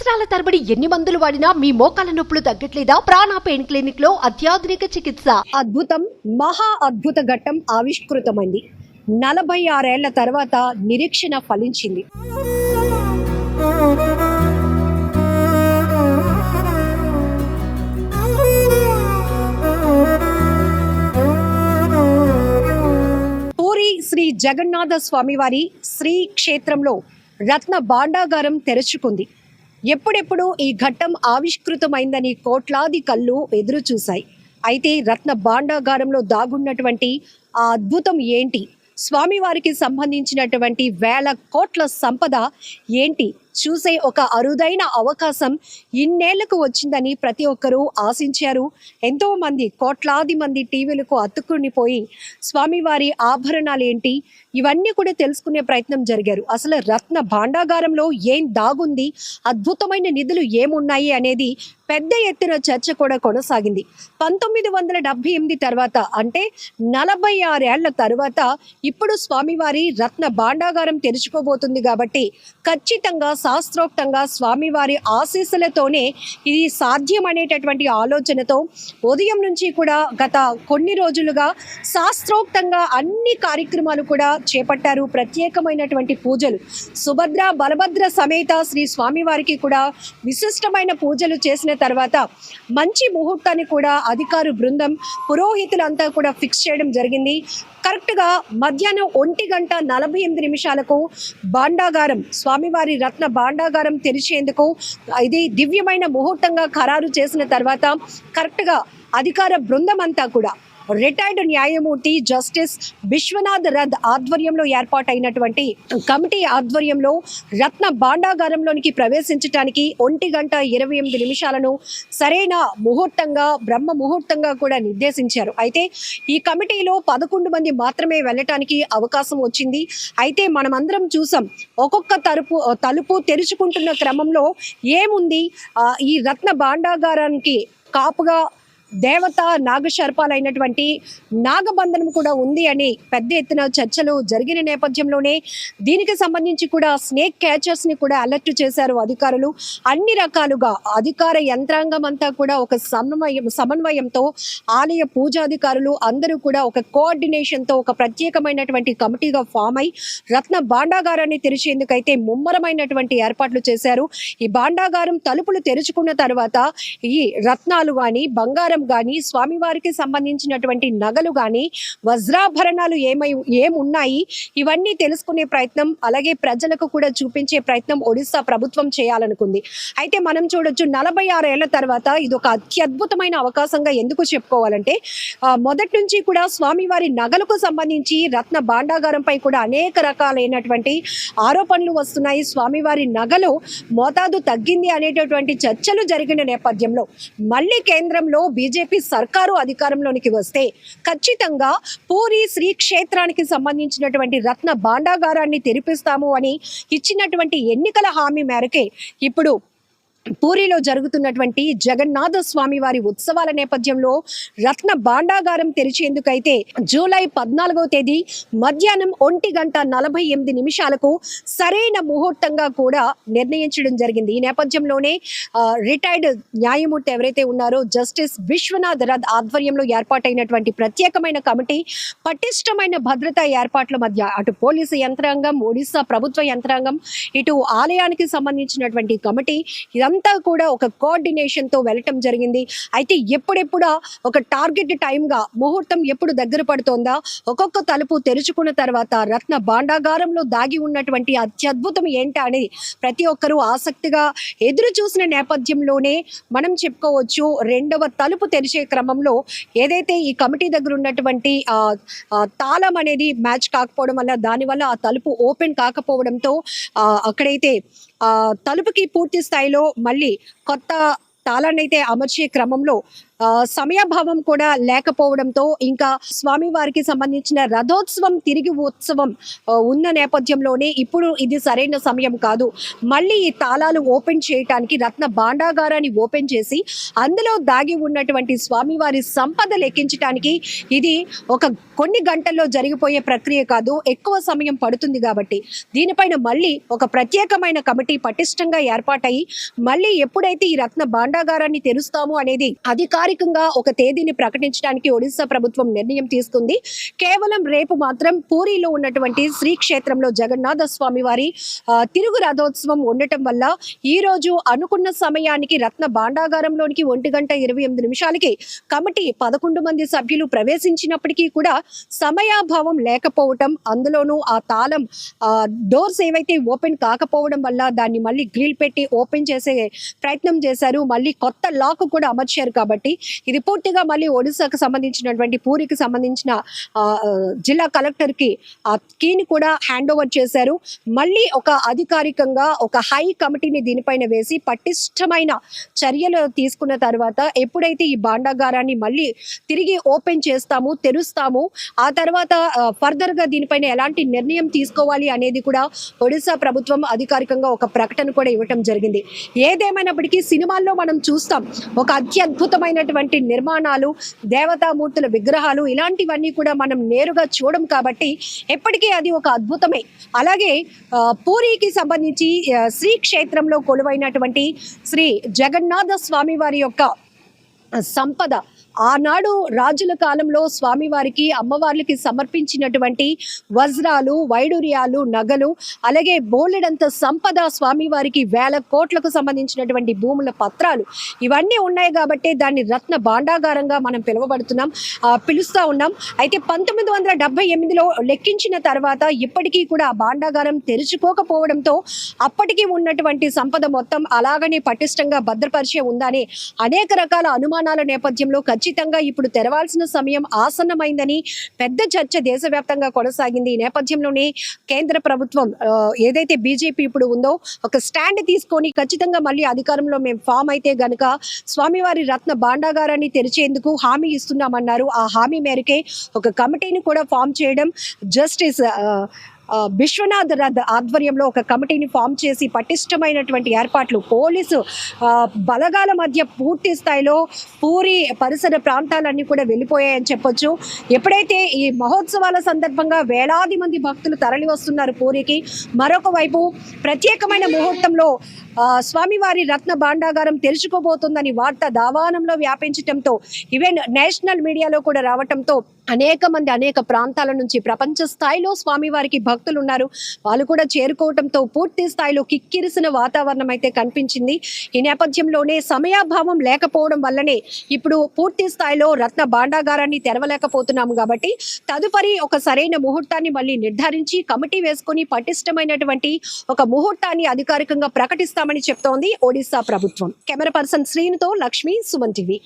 సంవత్సరాల తరబడి ఎన్ని మందులు వాడినా మీ మోకాల నొప్పులు తగ్గట్లేదా? ప్రాణ పెయిన్ క్లినిక్ లో అత్యాధునిక చికిత్స. అద్భుతం, మహా అద్భుత ఘట్టం ఆవిష్కృతమైంది. 46 ఏళ్ల తర్వాత నిరీక్షణ ఫలించింది. పూరి శ్రీ జగన్నాథ స్వామివారి శ్రీ క్షేత్రంలో రత్న భాండాగారం తెరుచుకుంది. ఎప్పుడెప్పుడు ఈ ఘట్టం ఆవిష్కృతమైందని కోట్లాది కళ్ళు ఎదురు చూశాయి. అయితే రత్న భాండాగారంలో దాగున్నటువంటి ఆ అద్భుతం ఏంటి? స్వామివారికి సంబంధించినటువంటి వేల కోట్ల సంపద ఏంటి? చూసే ఒక అరుదైన అవకాశం ఇన్నేళ్లకు వచ్చిందని ప్రతి ఒక్కరూ ఆశించారు. ఎంతో మంది, కోట్లాది మంది టీవీలకు అతుక్కునిపోయి స్వామివారి ఆభరణాలు ఏంటి, ఇవన్నీ కూడా తెలుసుకునే ప్రయత్నం జరిగారు. అసలు రత్న భాండాగారంలో ఏం దాగుంది, అద్భుతమైన నిధులు ఏమున్నాయి అనేది పెద్ద ఎత్తున చర్చ కూడా కొనసాగింది. 1978 తర్వాత, అంటే 46 ఏళ్ల తర్వాత ఇప్పుడు స్వామివారి రత్న భాండాగారం తెరుచుకోబోతుంది. కాబట్టి ఖచ్చితంగా శాస్త్రోక్తంగా స్వామివారి ఆశీస్సులతోనే ఇది సాధ్యం అనేటటువంటి ఆలోచనతో ఉదయం నుంచి కూడా గత కొన్ని రోజులుగా శాస్త్రోక్తంగా అన్ని కార్యక్రమాలు కూడా చేపట్టారు. ప్రత్యేకమైనటువంటి పూజలు, సుభద్ర బలభద్ర సమేత శ్రీ స్వామివారికి కూడా విశిష్టమైన పూజలు చేసిన తర్వాత మంచి ముహూర్తాన్ని కూడా అధికార బృందం, పురోహితులంతా కూడా ఫిక్స్ చేయడం జరిగింది. కరెక్ట్గా మధ్యాహ్నం 1:48 భాండాగారం, స్వామివారి రత్న భాండాగారం తెరిచేందుకు ఇది దివ్యమైన ముహూర్తంగా ఖరారు చేసిన తర్వాత కరెక్ట్గా అధికార బృందం అంతా కూడా రిటైర్డ్ న్యాయమూర్తి జస్టిస్ విశ్వనాథ్ రథ్ ఆధ్వర్యంలో ఏర్పాటైనటువంటి కమిటీ ఆధ్వర్యంలో రత్న భాండాగారంలోనికి ప్రవేశించడానికి 1:28 సరైన ముహూర్తంగా, బ్రహ్మ ముహూర్తంగా కూడా నిర్దేశించారు. అయితే ఈ కమిటీలో 11 మంది మాత్రమే వెళ్ళటానికి అవకాశం వచ్చింది. అయితే మనమందరం చూసాం, ఒక్కొక్క తలుపు తెరుచుకుంటున్న క్రమంలో ఏముంది, ఈ రత్న భాండాగారానికి కాపుగా దేవత నాగశర్పాలైనటువంటి నాగబంధనం కూడా ఉంది అని పెద్ద ఎత్తున చర్చలు జరిగిన నేపథ్యంలోనే దీనికి సంబంధించి కూడా స్నేక్ క్యాచర్స్ని కూడా అలర్ట్ చేశారు అధికారులు. అన్ని రకాలుగా అధికార యంత్రాంగం అంతా కూడా ఒక సమన్వయంతో ఆలయ పూజాధికారులు అందరూ కూడా ఒక కోఆర్డినేషన్తో ఒక ప్రత్యేకమైనటువంటి కమిటీగా ఫామ్ అయి రత్న భాండాగారాన్ని తెరిచేందుకైతే ముమ్మరమైనటువంటి ఏర్పాట్లు చేశారు. ఈ భాండాగారం తలుపులు తెరుచుకున్న తర్వాత ఈ రత్నాలు కానీ, బంగారం కానీ, స్వామివారికి సంబంధించినటువంటి నగలు కానీ, వజ్రాభరణాలు ఏమున్నాయి, ఇవన్నీ తెలుసుకునే ప్రయత్నం, అలాగే ప్రజలకు కూడా చూపించే ప్రయత్నం ఒడిశా ప్రభుత్వం చేయాలనుకుంది. అయితే మనం చూడొచ్చు, 46 ఏళ్ల తర్వాత ఇది ఒక అత్యద్భుతమైన అవకాశంగా ఎందుకు చెప్పుకోవాలంటే, మొదటి నుంచి కూడా స్వామివారి నగలకు సంబంధించి రత్న భాండాగారంపై కూడా అనేక రకాలైనటువంటి ఆరోపణలు వస్తున్నాయి. స్వామివారి నగలు మోతాదు తగ్గింది అనేటటువంటి చర్చలు జరిగిన నేపథ్యంలో మళ్ళీ కేంద్రంలో బీజేపీ సర్కారు అధికారంలోనికి వస్తే ఖచ్చితంగా పూరి శ్రీ క్షేత్రానికి సంబంధించినటువంటి రత్న భాండాగారాన్ని తెరిపిస్తాము అని ఇచ్చినటువంటి ఎన్నికల హామీ మేరకే ఇప్పుడు పూరిలో జరుగుతున్నటువంటి జగన్నాథ స్వామి వారి ఉత్సవాల నేపథ్యంలో రత్న భాండాగారం తెరిచేందుకైతే జూలై 14వ తేదీ మధ్యాహ్నం 1:48 సరైన ముహూర్తంగా కూడా నిర్ణయించడం జరిగింది. ఈ నేపథ్యంలోనే రిటైర్డ్ న్యాయమూర్తి ఎవరైతే ఉన్నారో జస్టిస్ విశ్వనాథ్ రథ్ ఆధ్వర్యంలో ఏర్పాటైనటువంటి ప్రత్యేకమైన కమిటీ పటిష్టమైన భద్రతా ఏర్పాట్ల మధ్య అటు పోలీసు యంత్రాంగం, ఒడిశా ప్రభుత్వ యంత్రాంగం, ఇటు ఆలయానికి సంబంధించినటువంటి కమిటీ ఇదంతా కూడా ఒక కోఆర్డినేషన్తో వెళ్ళటం జరిగింది. అయితే ఎప్పుడెప్పుడు ఒక టార్గెట్ టైంగా ముహూర్తం ఎప్పుడు దగ్గర పడుతోందా, ఒక్కొక్క తలుపు తెరుచుకున్న తర్వాత రత్న భాండాగారంలో దాగి ఉన్నటువంటి అత్యద్భుతం ఏంటా అనేది ప్రతి ఒక్కరూ ఆసక్తిగా ఎదురు చూసిన నేపథ్యంలోనే మనం చెప్పుకోవచ్చు, రెండవ తలుపు తెరిచే క్రమంలో ఏదైతే ఈ కమిటీ దగ్గర ఉన్నటువంటి తాళం అనేది మ్యాచ్ కాకపోవడం వల్ల, దానివల్ల ఆ తలుపు ఓపెన్ కాకపోవడంతో అక్కడైతే తలుపుకి పూర్తి స్థాయిలో మళ్ళీ కొత్త తాళాన్ని అయితే అమర్చే క్రమంలో సమయాభావం కూడా లేకపోవడంతో ఇంకా స్వామివారికి సంబంధించిన రథోత్సవం తిరిగి ఉత్సవం ఉన్న నేపథ్యంలోనే ఇప్పుడు ఇది సరైన సమయం కాదు, మళ్ళీ ఈ తాళాలు ఓపెన్ చేయడానికి రత్న భాండాగారాన్ని ఓపెన్ చేసి అందులో దాగి ఉన్నటువంటి స్వామివారి సంపద లెక్కించడానికి ఇది ఒక కొన్ని గంటల్లో జరిగిపోయే ప్రక్రియ కాదు, ఎక్కువ సమయం పడుతుంది. కాబట్టి దీనిపైన మళ్ళీ ఒక ప్రత్యేకమైన కమిటీ పటిష్టంగా ఏర్పాటయి మళ్ళీ ఎప్పుడైతే ఈ రత్న భాండాగారాన్ని తెరుస్తాము అనేది అధికారికంగా ఒక తేదీని ప్రకటించడానికి ఒడిశా ప్రభుత్వం నిర్ణయం తీసుకుంది. కేవలం రేపు మాత్రం పూరిలో ఉన్నటువంటి శ్రీక్షేత్రంలో జగన్నాథ స్వామి వారి తిరుగు రథోత్సవం ఉండటం వల్ల ఈ రోజు అనుకున్న సమయానికి రత్న భాండాగారంలోనికి 1:28 కమిటీ 11 మంది సభ్యులు ప్రవేశించినప్పటికీ కూడా సమయాభావం లేకపోవటం, అందులోనూ ఆ తాళం డోర్స్ ఏవైతే ఓపెన్ కాకపోవడం వల్ల దాన్ని మళ్ళీ గ్రిల్ పెట్టి ఓపెన్ చేసే ప్రయత్నం చేశారు. మళ్ళీ కొత్త లాక్ కూడా అమర్చారు. కాబట్టి ఇది పూర్తిగా మళ్ళీ ఒడిశాకు సంబంధించినటువంటి పూరికి సంబంధించిన జిల్లా కలెక్టర్ కి ఆ కీని కూడా హ్యాండ్ ఓవర్ చేశారు. మళ్ళీ ఒక అధికారికంగా ఒక హై కమిటీని దీనిపైన వేసి పటిష్టమైన చర్యలు తీసుకున్న తర్వాత ఎప్పుడైతే ఈ భాండాగారాన్ని మళ్ళీ తిరిగి ఓపెన్ చేస్తాము, తెరుస్తాము, ఆ తర్వాత ఫర్దర్ గా దీనిపైన ఎలాంటి నిర్ణయం తీసుకోవాలి అనేది కూడా ఒడిశా ప్రభుత్వం అధికారికంగా ఒక ప్రకటన కూడా ఇవ్వటం జరిగింది. ఏదేమైనప్పటికీ సినిమాల్లో మనం చూస్తాం ఒక అత్యద్భుతమైనటువంటి నిర్మాణాలు, దేవతామూర్తుల విగ్రహాలు, ఇలాంటివన్నీ కూడా మనం నేరుగా చూడం కాబట్టి ఎప్పటికీ అది ఒక అద్భుతమే. అలాగే పూరికి సంబంధించి శ్రీక్షేత్రంలో కొలువైనటువంటి శ్రీ జగన్నాథ స్వామి వారి యొక్క సంపద ఆనాడు రాజుల కాలంలో స్వామివారికి అమ్మవార్లకి సమర్పించినటువంటి వజ్రాలు, వైడూర్యాలు, నగలు, అలాగే బోలెడంత సంపద స్వామివారికి 1000 కోట్లకు సంబంధించినటువంటి భూముల పత్రాలు ఇవన్నీ ఉన్నాయి కాబట్టి దాన్ని రత్న భాండాగారంగా మనం పిలుస్తూ ఉన్నాం. అయితే 1978లో లెక్కించిన తర్వాత ఇప్పటికీ కూడా ఆ భాండాగారం తెరుచుకోకపోవడంతో అప్పటికి ఉన్నటువంటి సంపద మొత్తం అలాగనే పటిష్టంగా భద్రపరిచే ఉందని అనేక రకాల అనుమానాల నేపథ్యంలో ఖచ్చితంగా ఇప్పుడు తెరవాల్సిన సమయం ఆసన్నమైందని పెద్ద చర్చ దేశవ్యాప్తంగా కొనసాగింది. ఈ నేపథ్యంలోనే కేంద్ర ప్రభుత్వం ఏదైతే బీజేపీ ఇప్పుడు ఉందో ఒక స్టాండ్ తీసుకొని ఖచ్చితంగా మళ్ళీ అధికారంలో మేము ఫామ్ అయితే గనుక స్వామివారి రత్న భాండాగారాన్ని తెరిచేందుకు హామీ ఇస్తున్నామన్నారు. ఆ హామీ మేరకే ఒక కమిటీని కూడా ఫామ్ చేయడం, జస్టిస్ విశ్వనాథ్ రథ్ ఆధ్వర్యంలో ఒక కమిటీని ఫామ్ చేసి పటిష్టమైనటువంటి ఏర్పాట్లు, పోలీసు బలగాల మధ్య పూర్తి స్థాయిలో పూరి పరిసర ప్రాంతాలన్నీ కూడా వెళ్ళిపోయాయని చెప్పొచ్చు. ఎప్పుడైతే ఈ మహోత్సవాల సందర్భంగా వేలాది మంది భక్తులు తరలి వస్తున్నారు పూరికి, మరొక వైపు ప్రత్యేకమైన ముహూర్తంలో స్వామివారి రత్న భాండాగారం తెరుచుకోబోతుందని వార్త దావానంలో వ్యాపించటంతో ఈవెన్ నేషనల్ మీడియాలో కూడా రావటంతో అనేక ప్రాంతాల నుంచి ప్రపంచ స్థాయిలో స్వామివారికి భక్తులు ఉన్నారు, వాళ్ళు కూడా చేరుకోవటంతో పూర్తి స్థాయిలో కిక్కిరిసిన వాతావరణం అయితే కనిపించింది. ఈ నేపథ్యంలోనే సమయాభావం లేకపోవడం వల్లనే ఇప్పుడు పూర్తి స్థాయిలో రత్న భాండాగారాన్ని తెరవలేకపోతున్నాము. కాబట్టి తదుపరి ఒక సరైన ముహూర్తాన్ని మళ్ళీ నిర్ధారించి కమిటీ వేసుకొని పటిష్టమైనటువంటి ఒక ముహూర్తాన్ని అధికారికంగా ప్రకటిస్తామని చెప్తోంది ఒడిశా ప్రభుత్వం. కెమెరా పర్సన్ శ్రీనుతో లక్ష్మి, సుమన్ టీవీ.